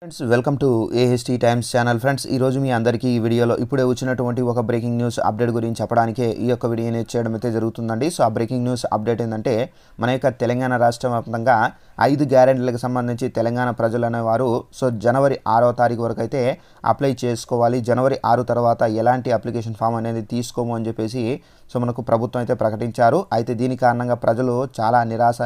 Friends welcome to AHT times channel. Friends ఈరోజు మీ అందరికీ ఈ వీడియోలో ఇప్పుడే వచ్చినటువంటి ఒక బ్రేకింగ్ న్యూస్ అప్డేట్ గురించి చెప్పడానికే ఈ యొక్క వీడియోని చేయడం అయితే జరుగుతుందండి. సో ఆ బ్రేకింగ్ న్యూస్ అప్డేట్ ఏంటంటే మన యొక్క తెలంగాణ రాష్ట్ర వ్యాప్తంగా 5 గ్యారెంటీలకు సంబంధించి తెలంగాణ ప్రజలు అనేవారు జనవరి 6వ తారీఖు వరకు అయితే అప్లై చేసుకోవాలి. జనవరి 6 తర్వాత ఎలాంటి అప్లికేషన్ ఫామ్ అనేది తీసుకోము అని చెప్పేసి మనకు ప్రభుత్వం అయితే ప్రకటించారు. అయితే దీని కారణంగా ప్రజలు చాలా నిరాశ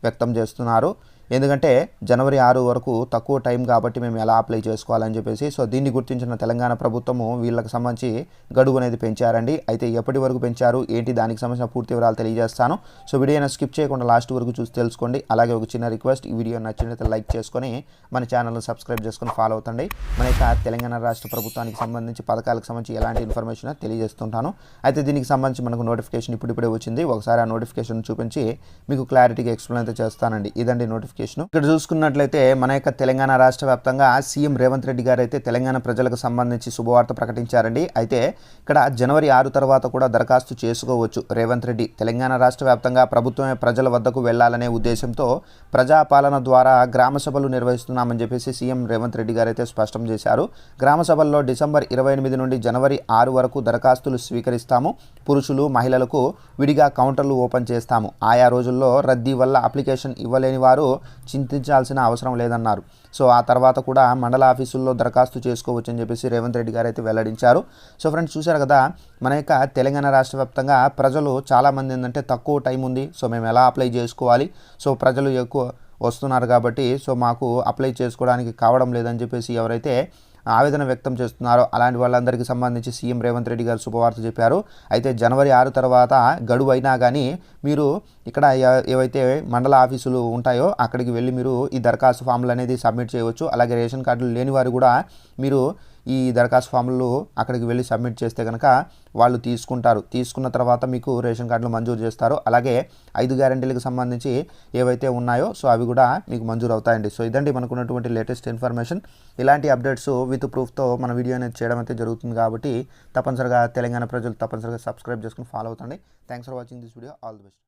వ్యక్తం చేస్తున్నారు. ఎందుకంటే జనవరి 6 వరకు తక్కువ టైం కాబట్టి మేము ఎలా అప్లై చేసుకోవాలని చెప్పేసి దీన్ని గుర్తించిన తెలంగాణ ప్రభుత్వము వీళ్ళకి సంబంధించి గడువు అనేది పెంచారండి. అయితే ఎప్పటి వరకు పెంచారు ఏంటి దానికి సంబంధించిన పూర్తి వివరాలు తెలియజేస్తాను. వీడియోని స్కిప్ చేయకుండా లాస్ట్ వరకు చూసి తెలుసుకోండి. అలాగే ఒక చిన్న రిక్వెస్ట్, ఈ వీడియో నచ్చినట్లయితే లైక్ చేసుకొని మన ఛానల్ని సబ్స్క్రైబ్ చేసుకొని ఫాలో అవుతండి. మన యొక్క తెలంగాణ రాష్ట్ర ప్రభుత్వానికి సంబంధించి పథకాలకు సంబంధించి ఎలాంటి ఇన్ఫర్మేషన్ తెలియజేస్తుంటాను. అయితే దీనికి సంబంధించి మనకు నోటిఫికేషన్ ఇప్పుడిప్పుడే వచ్చింది. ఒకసారి ఆ నోటిఫికేషన్ చూపించి మీకు క్లారిటీగా ఎక్స్ప్లెయిన్ అయితే చేస్తానండి. ఇదండి నోటిఫికేషన్. ఇక్కడ చూసుకున్నట్లయితే మన యొక్క తెలంగాణ రాష్ట్ర వ్యాప్తంగా సీఎం రేవంత్ రెడ్డి గారు అయితే తెలంగాణ ప్రజలకు సంబంధించి శుభవార్త ప్రకటించారండి. అయితే ఇక్కడ జనవరి 6 తర్వాత కూడా దరఖాస్తు చేసుకోవచ్చు. రేవంత్ రెడ్డి తెలంగాణ రాష్ట్ర వ్యాప్తంగా ప్రభుత్వమే ప్రజల వద్దకు వెళ్లాలనే ఉద్దేశంతో ప్రజాపాలన ద్వారా గ్రామ సభలు నిర్వహిస్తున్నామని చెప్పేసి సీఎం రేవంత్ రెడ్డి గారు అయితే స్పష్టం చేశారు. గ్రామ సభల్లో డిసెంబర్ 28 నుండి జనవరి 6 వరకు దరఖాస్తులు స్వీకరిస్తాము. పురుషులు మహిళలకు విడిగా కౌంటర్లు ఓపెన్ చేస్తాము. ఆయా రోజుల్లో రద్దీ వల్ల అప్లికేషన్ ఇవ్వలేని వారు చింతించాల్సిన అవసరం లేదన్నారు. ఆ తర్వాత కూడా మండల ఆఫీసుల్లో దరఖాస్తు చేసుకోవచ్చు అని చెప్పేసి రేవంత్ రెడ్డి గారు అయితే వెల్లడించారు. ఫ్రెండ్స్ చూశారు కదా, మన యొక్క తెలంగాణ రాష్ట్ర వ్యాప్తంగా ప్రజలు చాలామంది ఏంటంటే తక్కువ టైం ఉంది, మేము ఎలా అప్లై చేసుకోవాలి, ప్రజలు ఎక్కువ వస్తున్నారు కాబట్టి మాకు అప్లై చేసుకోవడానికి కావడం లేదని చెప్పేసి ఎవరైతే ఆవేదన వ్యక్తం చేస్తున్నారో అలాంటి వాళ్ళందరికీ సంబంధించి సీఎం రేవంత్ రెడ్డి గారు శుభవార్త చెప్పారు. అయితే జనవరి 6 తర్వాత గడువు అయినా కానీ మీరు ఇక్కడ ఏవైతే మండల ఆఫీసులు ఉంటాయో అక్కడికి వెళ్ళి మీరు ఈ దరఖాస్తు ఫామ్లు అనేది సబ్మిట్ చేయవచ్చు. అలాగే రేషన్ కార్డులు లేని వారు కూడా మీరు ఈ దరఖాస్తు ఫామ్లు అక్కడికి వెళ్ళి సబ్మిట్ చేస్తే కనుక వాళ్ళు తీసుకుంటారు. తీసుకున్న తర్వాత మీకు రేషన్ కార్డులు మంజూరు చేస్తారు. అలాగే 5 గ్యారెంటీలకు సంబంధించి ఏవైతే ఉన్నాయో అవి కూడా మీకు మంజూరు అవుతాయండి. ఇదండి మనకున్నటువంటి లేటెస్ట్ ఇన్ఫర్మేషన్. ఇలాంటి అప్డేట్స్ విత్ ప్రూఫ్తో మన వీడియో అనేది చేయడం అయితే జరుగుతుంది కాబట్టి తప్పనిసరిగా తెలంగాణ ప్రజలు తప్పనిసరిగా సబ్స్క్రైబ్ చేసుకుని ఫాలో అవుతండి. Thanks for watching this video. All the best.